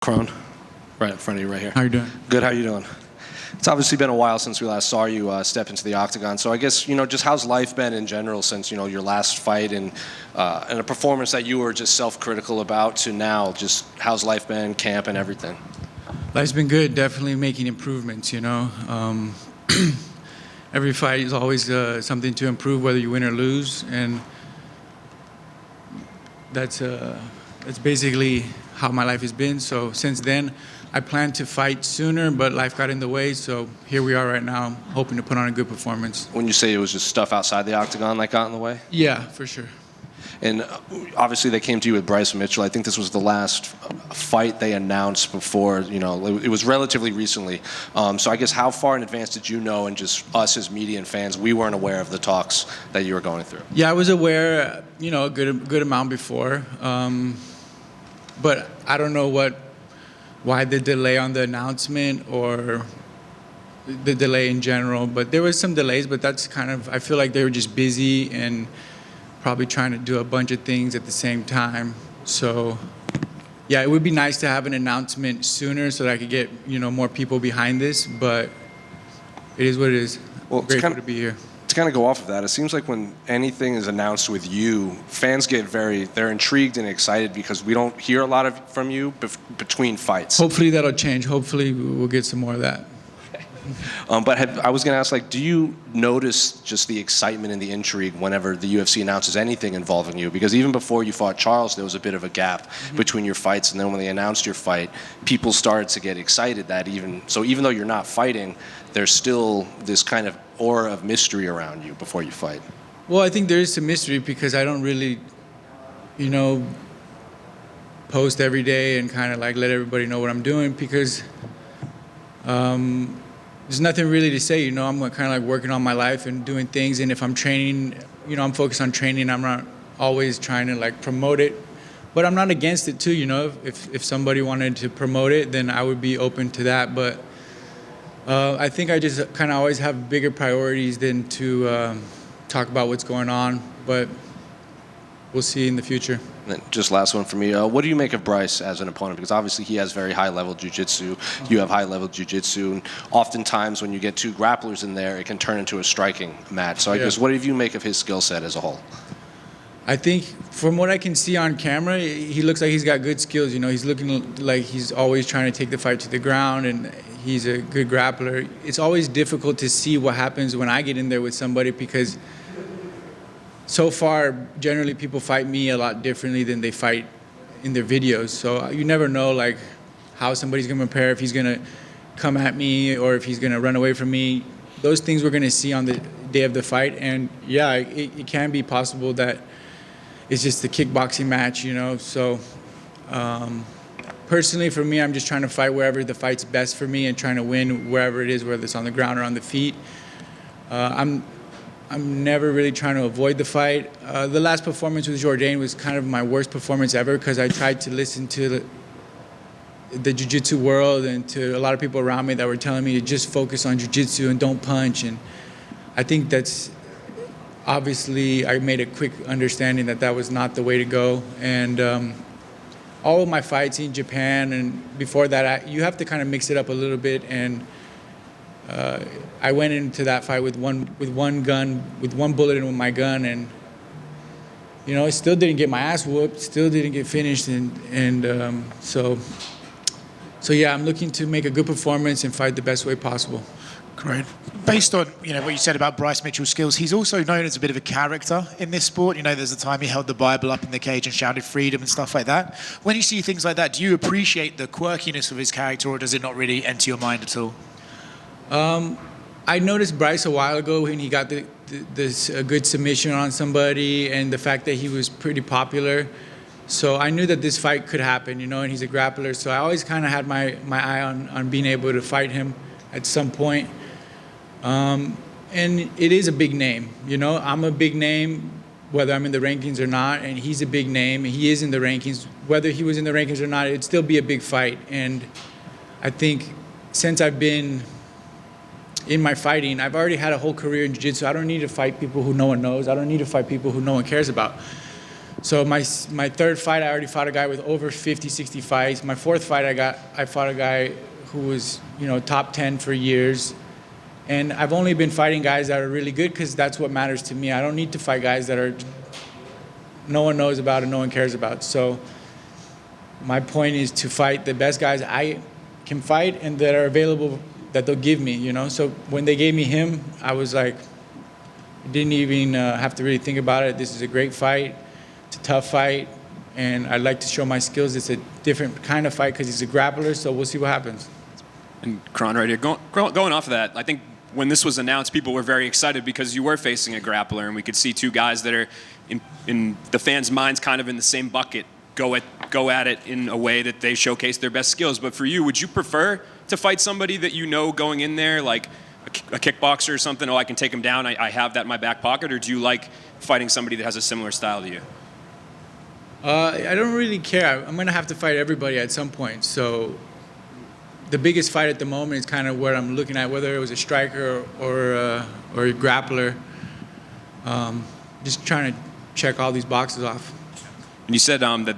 Kron, right in front of you right here. How you doing? Good, how you doing? It's obviously been a while since we last saw you step into the octagon. So I guess, just how's life been in general since, your last fight and a performance that you were just self-critical about to now, just how's life been, camp and everything? Life's been good, definitely making improvements, Every fight is always something to improve, whether you win or lose, and that's basically how my life has been. So since then, I planned to fight sooner, but life got in the way, so here we are right now, hoping to put on a good performance. When you say it was just stuff outside the octagon that got in the way? Yeah, for sure. And obviously they came to you with Bryce Mitchell. I think this was the last fight they announced before, it was relatively recently. So I guess how far in advance did you know, and just us as media and fans, we weren't aware of the talks that you were going through? Yeah, I was aware, a good amount before. But I don't know why the delay on the announcement or the delay in general. But there was some delays, but that's I feel like they were just busy and probably trying to do a bunch of things at the same time. So yeah, it would be nice to have an announcement sooner so that I could get, more people behind this, but it is what it is. Well, grateful to be here. To kind of go off of that, it seems like when anything is announced with you, fans get they're intrigued and excited because we don't hear a lot from you between fights. Hopefully that'll change. Hopefully we'll get some more of that. But I was going to ask, do you notice just the excitement and the intrigue whenever the UFC announces anything involving you? Because even before you fought Charles, there was a bit of a gap between your fights, and then when they announced your fight, people started to get excited even though you're not fighting, there's still this kind of aura of mystery around you before you fight. Well, I think there is some mystery because I don't really, post every day and let everybody know what I'm doing because there's nothing really to say, I'm working on my life and doing things. And if I'm training, I'm focused on training. I'm not always trying to promote it, but I'm not against it too. If somebody wanted to promote it, then I would be open to that. But I think I just always have bigger priorities than to talk about what's going on. But we'll see in the future. And just last one for me. What do you make of Bryce as an opponent? Because obviously he has very high-level jiu-jitsu. You have high-level jiu-jitsu. And oftentimes when you get two grapplers in there, it can turn into a striking match. So I guess what do you make of his skill set as a whole? I think from what I can see on camera, he looks like he's got good skills. He's looking like he's always trying to take the fight to the ground, and he's a good grappler. It's always difficult to see what happens when I get in there with somebody because so far, generally people fight me a lot differently than they fight in their videos. So you never know how somebody's going to prepare, if he's going to come at me or if he's going to run away from me. Those things we're going to see on the day of the fight. And yeah, it can be possible that it's just a kickboxing match, So personally for me, I'm just trying to fight wherever the fight's best for me and trying to win wherever it is, whether it's on the ground or on the feet. I'm never really trying to avoid the fight. The last performance with Jourdain was my worst performance ever because I tried to listen to the jiu-jitsu world and to a lot of people around me that were telling me to just focus on jiu-jitsu and don't punch. And I think that's obviously I made a quick understanding that was not the way to go. And all of my fights in Japan and before that, you have to mix it up a little bit. And I went into that fight with one bullet in my gun, and I still didn't get my ass whooped, still didn't get finished, and so yeah, I'm looking to make a good performance and fight the best way possible. Great. Based on what you said about Bryce Mitchell's skills, he's also known as a bit of a character in this sport. There's a time he held the Bible up in the cage and shouted freedom and stuff like that. When you see things like that, do you appreciate the quirkiness of his character, or does it not really enter your mind at all? I noticed Bryce a while ago when he got this good submission on somebody, and the fact that he was pretty popular. So I knew that this fight could happen, and he's a grappler. So I always had my eye on being able to fight him at some point. And it is a big name, I'm a big name, whether I'm in the rankings or not, and he's a big name. He is in the rankings. Whether he was in the rankings or not, it'd still be a big fight. And I think since I've been in my fighting, I've already had a whole career in jiu-jitsu. I don't need to fight people who no one knows. I don't need to fight people who no one cares about. So my third fight, I already fought a guy with over 50, 60 fights. My fourth fight, I fought a guy who was, top 10 for years. And I've only been fighting guys that are really good because that's what matters to me. I don't need to fight guys that are no one knows about and no one cares about. So my point is to fight the best guys I can fight and that are available that they'll give me, So when they gave me him, I was like, didn't even have to really think about it. This is a great fight. It's a tough fight. And I'd like to show my skills. It's a different kind of fight because he's a grappler, so we'll see what happens. And Kron, right here, going off of that, I think when this was announced, people were very excited because you were facing a grappler, and we could see two guys that are, in the fans' minds, kind of in the same bucket, go at it in a way that they showcase their best skills. But for you, would you prefer to fight somebody that you know going in there, like a kickboxer or something? Oh, I can take him down. I have that in my back pocket. Or do you like fighting somebody that has a similar style to you? I don't really care. I'm going to have to fight everybody at some point. So the biggest fight at the moment is kind of what I'm looking at, whether it was a striker or a grappler. Just trying to check all these boxes off. And you said that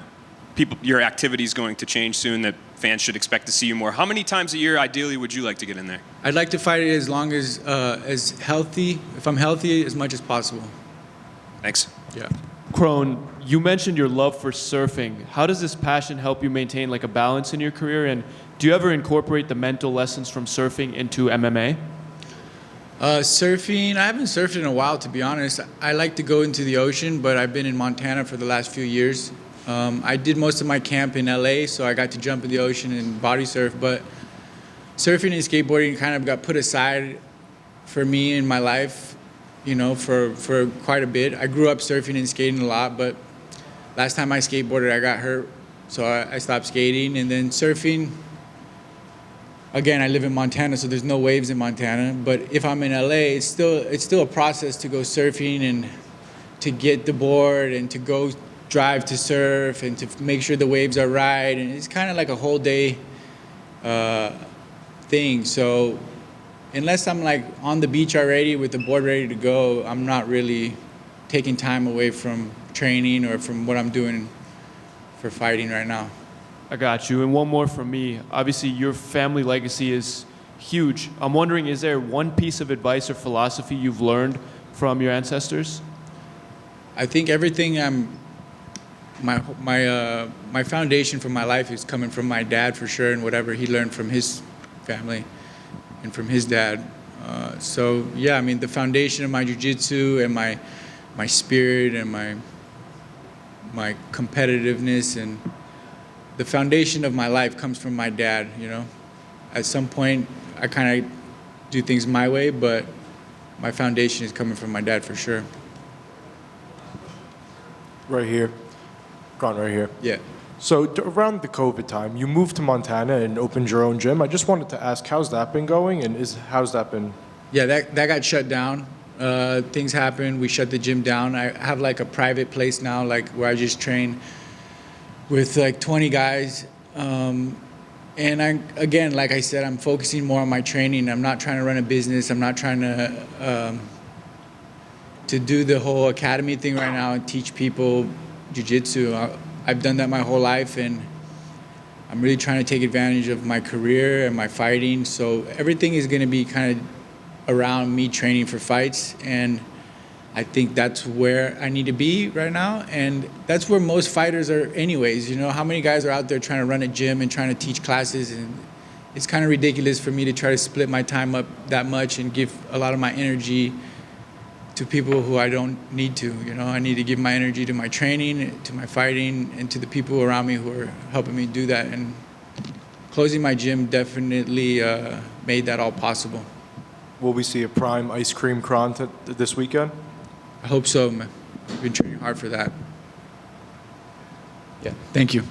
your activity is going to change soon, that fans should expect to see you more. How many times a year, ideally, would you like to get in there? I'd like to fight it as long as healthy, if I'm healthy, as much as possible. Thanks. Yeah. Kron, you mentioned your love for surfing. How does this passion help you maintain like a balance in your career? And do you ever incorporate the mental lessons from surfing into MMA? Surfing, I haven't surfed in a while, to be honest. I like to go into the ocean, but I've been in Montana for the last few years. I did most of my camp in LA, so I got to jump in the ocean and body surf. But surfing and skateboarding kind of got put aside for me in my life, for quite a bit. I grew up surfing and skating a lot, but last time I skateboarded, I got hurt, so I stopped skating. And then surfing, again, I live in Montana, so there's no waves in Montana. But if I'm in LA, it's still a process to go surfing and to get the board and to go drive to surf and to make sure the waves are right. And it's kind of like a whole day thing. So unless I'm like on the beach already with the board ready to go, I'm not really taking time away from training or from what I'm doing for fighting right now. I got you. And one more from me. Obviously, your family legacy is huge. I'm wondering, is there one piece of advice or philosophy you've learned from your ancestors? I think everything my foundation for my life is coming from my dad for sure, and whatever he learned from his family and from his dad. So yeah, I mean the foundation of my jiu-jitsu and my spirit and my competitiveness and the foundation of my life comes from my dad. At some point I kind of do things my way, but my foundation is coming from my dad for sure. Right here. Kron, right here. Yeah. So around the COVID time, you moved to Montana and opened your own gym. I just wanted to ask, how's that been going, and how's that been? Yeah, that got shut down. Things happened. We shut the gym down. I have like a private place now, like where I just train with like 20 guys. And again, like I said, I'm focusing more on my training. I'm not trying to run a business. I'm not trying to do the whole academy thing right now and teach people jiu-jitsu. I've done that my whole life, and I'm really trying to take advantage of my career and my fighting. So everything is going to be kind of around me training for fights, and I think that's where I need to be right now, and that's where most fighters are anyways. How many guys are out there trying to run a gym and trying to teach classes, and it's kind of ridiculous for me to try to split my time up that much and give a lot of my energy to people who I don't need to. I need to give my energy to my training, to my fighting, and to the people around me who are helping me do that. And closing my gym definitely made that all possible. Will we see a prime ice cream Kron this weekend? I hope so, man. I've been training hard for that. Yeah. Thank you.